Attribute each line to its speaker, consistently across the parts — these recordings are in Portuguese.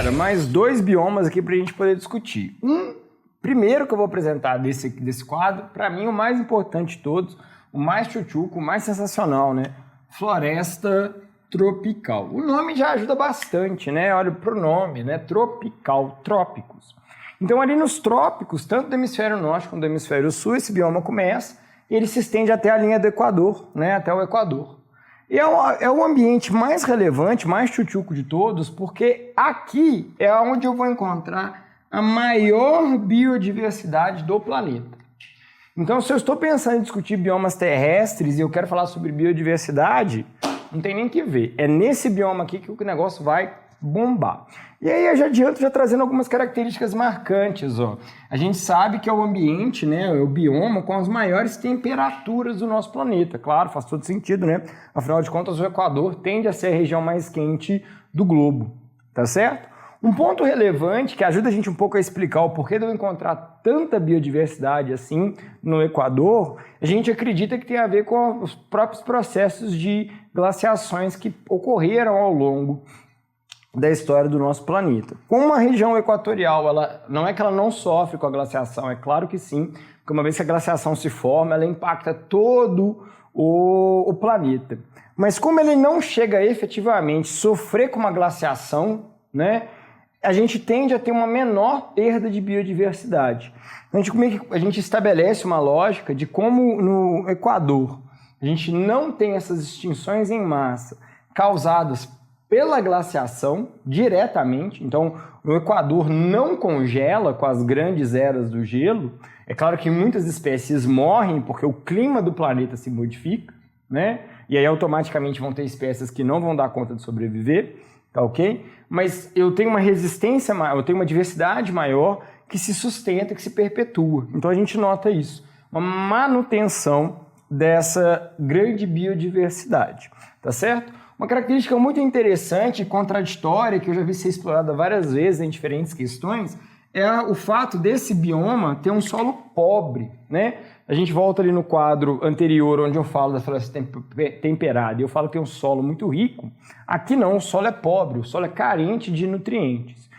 Speaker 1: galera, mais dois biomas aqui para a gente poder discutir. Primeiro que eu vou apresentar desse quadro, para mim o mais importante de todos, o mais tchutchuco, o mais sensacional, né? Floresta tropical. O nome já ajuda bastante, né? Olha pro nome, né? Tropical, trópicos. Então ali nos trópicos, tanto do hemisfério norte quanto do hemisfério sul, esse bioma começa, ele se estende até a linha do Equador, né? Até o Equador. E é o ambiente mais relevante, mais tchutchuco de todos, porque aqui é onde eu vou encontrar a maior biodiversidade do planeta. Então, se eu estou pensando em discutir biomas terrestres e eu quero falar sobre biodiversidade, não tem nem que ver. É nesse bioma aqui que o negócio vai bombar. E aí eu já adianto já trazendo algumas características marcantes. Ó. A gente sabe que é o ambiente, né, é o bioma com as maiores temperaturas do nosso planeta. Claro, faz todo sentido, né? Afinal de contas, o Equador tende a ser a região mais quente do globo, tá certo? Um ponto relevante que ajuda a gente um pouco a explicar o porquê de eu encontrar tanta biodiversidade assim no Equador, a gente acredita que tem a ver com os próprios processos de glaciações que ocorreram ao longo da história do nosso planeta. Como a região equatorial, ela não é que ela não sofre com a glaciação, é claro que sim, porque uma vez que a glaciação se forma, ela impacta todo o planeta. Mas como ele não chega a efetivamente sofrer com uma glaciação, né, a gente tende a ter uma menor perda de biodiversidade. A gente estabelece uma lógica de como no Equador a gente não tem essas extinções em massa causadas pela glaciação diretamente. Então, o Equador não congela com as grandes eras do gelo. É claro que muitas espécies morrem porque o clima do planeta se modifica, né? E aí automaticamente vão ter espécies que não vão dar conta de sobreviver, tá ok? Mas eu tenho uma resistência maior, eu tenho uma diversidade maior que se sustenta, que se perpetua. Então a gente nota isso, uma manutenção dessa grande biodiversidade, tá certo? Uma característica muito interessante e contraditória, que eu já vi ser explorada várias vezes em diferentes questões, é o fato desse bioma ter um solo pobre, né? A gente volta ali no quadro anterior, onde eu falo da floresta temperada, e eu falo que tem um solo muito rico. Aqui não, o solo é pobre, o solo é carente de nutrientes.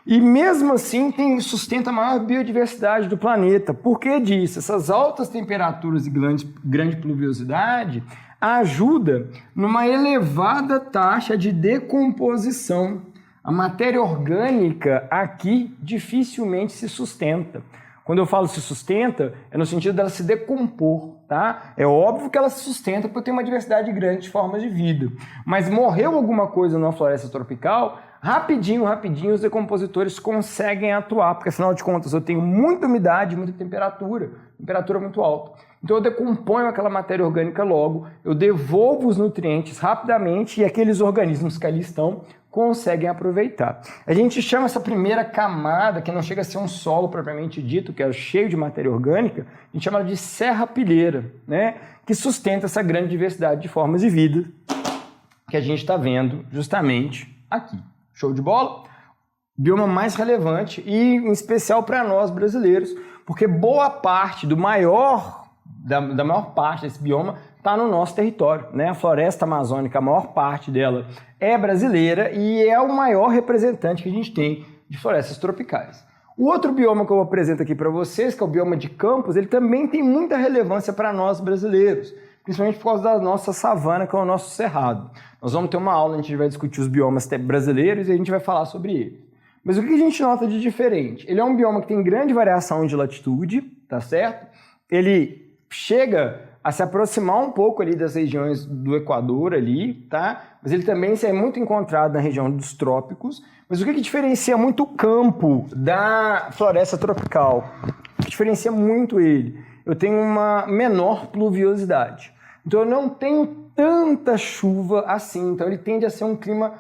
Speaker 1: E mesmo assim sustenta a maior biodiversidade do planeta. Por que disso? Essas altas temperaturas e grande pluviosidade ajuda numa elevada taxa de decomposição. A matéria orgânica aqui dificilmente se sustenta. Quando eu falo se sustenta, é no sentido dela se decompor, tá? É óbvio que ela se sustenta porque tem uma diversidade grande de formas de vida. Mas morreu alguma coisa numa floresta tropical, rapidinho, os decompositores conseguem atuar, porque afinal de contas eu tenho muita umidade, muita temperatura muito alta. Então eu decomponho aquela matéria orgânica logo, eu devolvo os nutrientes rapidamente e aqueles organismos que ali estão conseguem aproveitar. A gente chama essa primeira camada, que não chega a ser um solo propriamente dito, que é cheio de matéria orgânica, a gente chama ela de serrapilheira, né? Que sustenta essa grande diversidade de formas de vida que a gente está vendo justamente aqui. Show de bola? Bioma mais relevante e em especial para nós brasileiros, porque boa parte da maior parte desse bioma está no nosso território, né? A floresta amazônica, a maior parte dela é brasileira e é o maior representante que a gente tem de florestas tropicais. O outro bioma que eu apresento aqui para vocês, que é o bioma de Campos, ele também tem muita relevância para nós brasileiros, principalmente por causa da nossa savana, que é o nosso cerrado. Nós vamos ter uma aula, a gente vai discutir os biomas brasileiros e a gente vai falar sobre eles. Mas o que a gente nota de diferente? Ele é um bioma que tem grande variação de latitude, tá certo? Ele chega a se aproximar um pouco ali das regiões do Equador ali, tá? Mas ele também é muito encontrado na região dos trópicos. Mas o que diferencia muito o campo da floresta tropical? O que diferencia muito ele? Eu tenho uma menor pluviosidade. Então eu não tenho tanta chuva assim. Então ele tende a ser um clima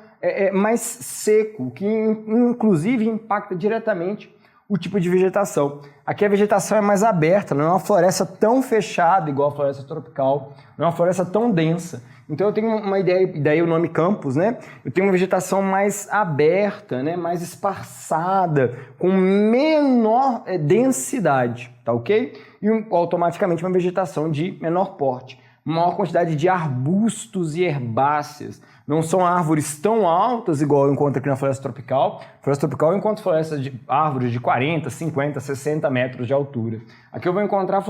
Speaker 1: mais seco, que inclusive impacta diretamente o tipo de vegetação. Aqui a vegetação é mais aberta, não é uma floresta tão fechada igual a floresta tropical, não é uma floresta tão densa. Então eu tenho uma ideia, daí o nome campos, né? Eu tenho uma vegetação mais aberta, né? Mais espaçada, com menor densidade, tá ok? E automaticamente uma vegetação de menor porte. maior quantidade de arbustos e herbáceas. Não são árvores tão altas igual eu encontro aqui na floresta tropical. Floresta tropical eu encontro florestas de árvores de 40, 50, 60 metros de altura. Aqui eu vou encontrar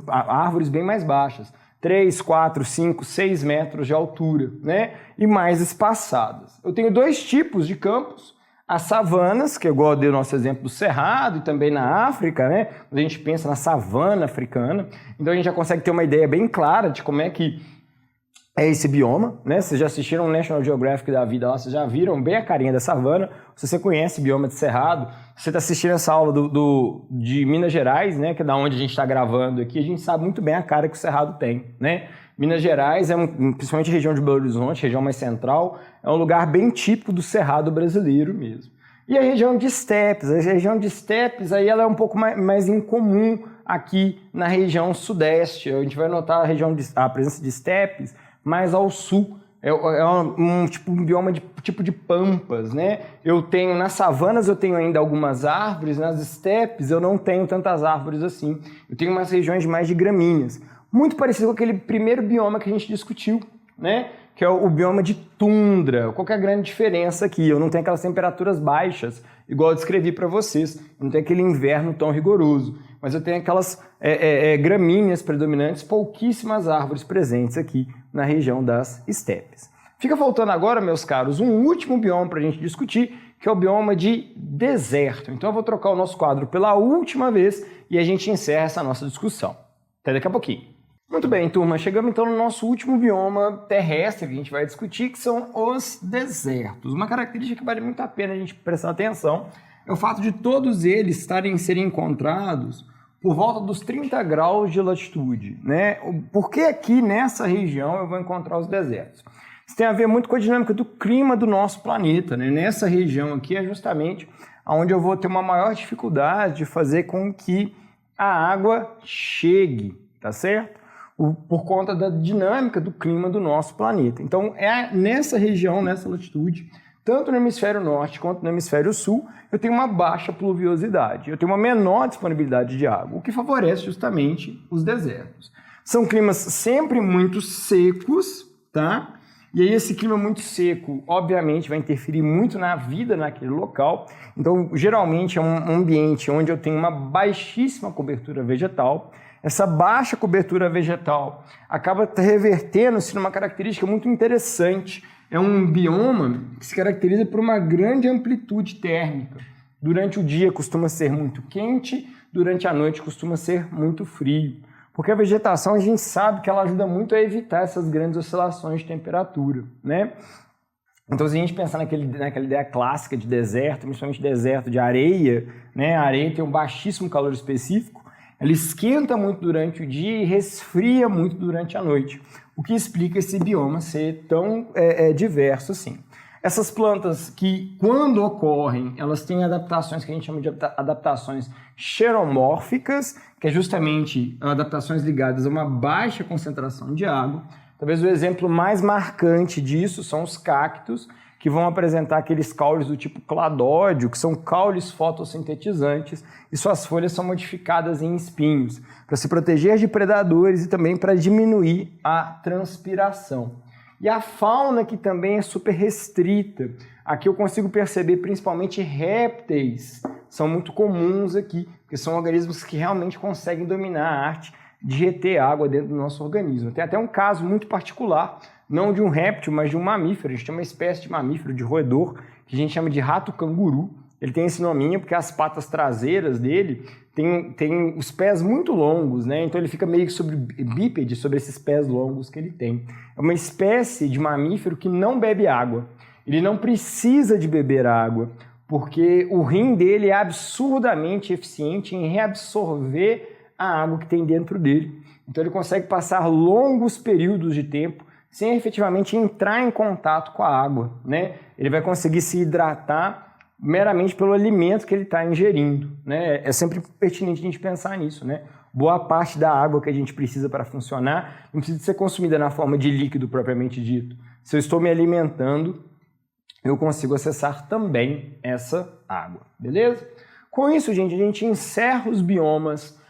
Speaker 1: árvores bem mais baixas, 3, 4, 5, 6 metros de altura, né? E mais espaçadas. Eu tenho dois tipos de campos. As savanas, que é igual eu dei o nosso exemplo do Cerrado, e também na África, né? Quando a gente pensa na savana africana, então a gente já consegue ter uma ideia bem clara de como é que é esse bioma, né? Vocês já assistiram o National Geographic da vida lá, vocês já viram bem a carinha da savana. Se você conhece o bioma de Cerrado, você está assistindo essa aula de Minas Gerais, né? Que é da onde a gente está gravando aqui, a gente sabe muito bem a cara que o Cerrado tem, né? Minas Gerais, principalmente a região de Belo Horizonte, região mais central, é um lugar bem típico do Cerrado brasileiro mesmo. E a região de estepes, aí ela é um pouco mais incomum aqui na região sudeste. A gente vai notar a presença de estepes mais ao sul. É um bioma tipo de pampas, né? Eu tenho, nas savanas eu tenho ainda algumas árvores, nas estepes eu não tenho tantas árvores assim. Eu tenho umas regiões mais de gramíneas. Muito parecido com aquele primeiro bioma que a gente discutiu, né? Que é o bioma de tundra. Qual que é a grande diferença aqui? Eu não tenho aquelas temperaturas baixas, igual eu descrevi para vocês. Eu não tenho aquele inverno tão rigoroso. Mas eu tenho aquelas gramíneas predominantes, pouquíssimas árvores presentes aqui na região das estepes. Fica faltando agora, meus caros, um último bioma para a gente discutir, que é o bioma de deserto. Então eu vou trocar o nosso quadro pela última vez e a gente encerra essa nossa discussão. Até daqui a pouquinho. Muito bem, turma, chegamos então no nosso último bioma terrestre que a gente vai discutir, que são os desertos. Uma característica que vale muito a pena a gente prestar atenção é o fato de todos eles serem encontrados por volta dos 30 graus de latitude, né? Por que aqui nessa região eu vou encontrar os desertos? Isso tem a ver muito com a dinâmica do clima do nosso planeta, né? Nessa região aqui é justamente onde eu vou ter uma maior dificuldade de fazer com que a água chegue, tá certo? Por conta da dinâmica do clima do nosso planeta. Então, é nessa região, nessa latitude, tanto no hemisfério norte quanto no hemisfério sul, eu tenho uma baixa pluviosidade, eu tenho uma menor disponibilidade de água, o que favorece justamente os desertos. São climas sempre muito secos, tá? E aí esse clima muito seco, obviamente, vai interferir muito na vida naquele local. Então, geralmente é um ambiente onde eu tenho uma baixíssima cobertura vegetal. Essa baixa cobertura vegetal acaba revertendo-se numa característica muito interessante. É um bioma que se caracteriza por uma grande amplitude térmica. Durante o dia costuma ser muito quente, durante a noite costuma ser muito frio. Porque a vegetação, a gente sabe que ela ajuda muito a evitar essas grandes oscilações de temperatura, né? Então, se a gente pensar naquela ideia clássica de deserto, principalmente deserto de areia, né? A areia tem um baixíssimo calor específico, ela esquenta muito durante o dia e resfria muito durante a noite, o que explica esse bioma ser tão diverso assim. Essas plantas que, quando ocorrem, elas têm adaptações que a gente chama de adaptações xeromórficas, que é justamente adaptações ligadas a uma baixa concentração de água. Talvez o exemplo mais marcante disso são os cactos, que vão apresentar aqueles caules do tipo cladódio, que são caules fotossintetizantes, e suas folhas são modificadas em espinhos, para se proteger de predadores e também para diminuir a transpiração. E a fauna que também é super restrita. Aqui eu consigo perceber principalmente répteis, são muito comuns aqui, porque são organismos que realmente conseguem dominar a arte de reter água dentro do nosso organismo. Tem até um caso muito particular, não de um réptil, mas de um mamífero. A gente tem uma espécie de mamífero, de roedor, que a gente chama de rato-canguru. Ele tem esse nominho porque as patas traseiras dele tem os pés muito longos, né? Então ele fica meio que bípede sobre esses pés longos que ele tem. É uma espécie de mamífero que não bebe água. Ele não precisa de beber água, porque o rim dele é absurdamente eficiente em reabsorver a água que tem dentro dele. Então ele consegue passar longos períodos de tempo sem efetivamente entrar em contato com a água, né? Ele vai conseguir se hidratar meramente pelo alimento que ele está ingerindo, né? É sempre pertinente a gente pensar nisso, né? Boa parte da água que a gente precisa para funcionar não precisa ser consumida na forma de líquido propriamente dito. Se eu estou me alimentando, eu consigo acessar também essa água, beleza? Com isso, gente, a gente encerra os biomas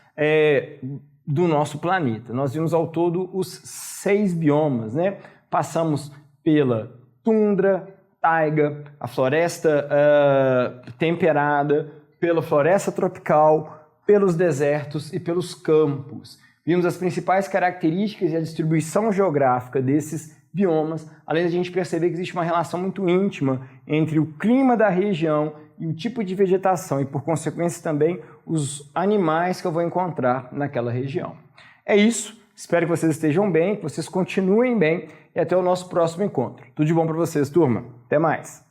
Speaker 1: do nosso planeta. Nós vimos ao todo os 6 biomas, né? Passamos pela tundra, taiga, a floresta temperada, pela floresta tropical, pelos desertos e pelos campos. Vimos as principais características e a distribuição geográfica desses biomas, além de a gente perceber que existe uma relação muito íntima entre o clima da região e o tipo de vegetação e, por consequência, também os animais que eu vou encontrar naquela região. É isso, espero que vocês estejam bem, que vocês continuem bem e até o nosso próximo encontro. Tudo de bom para vocês, turma. Até mais!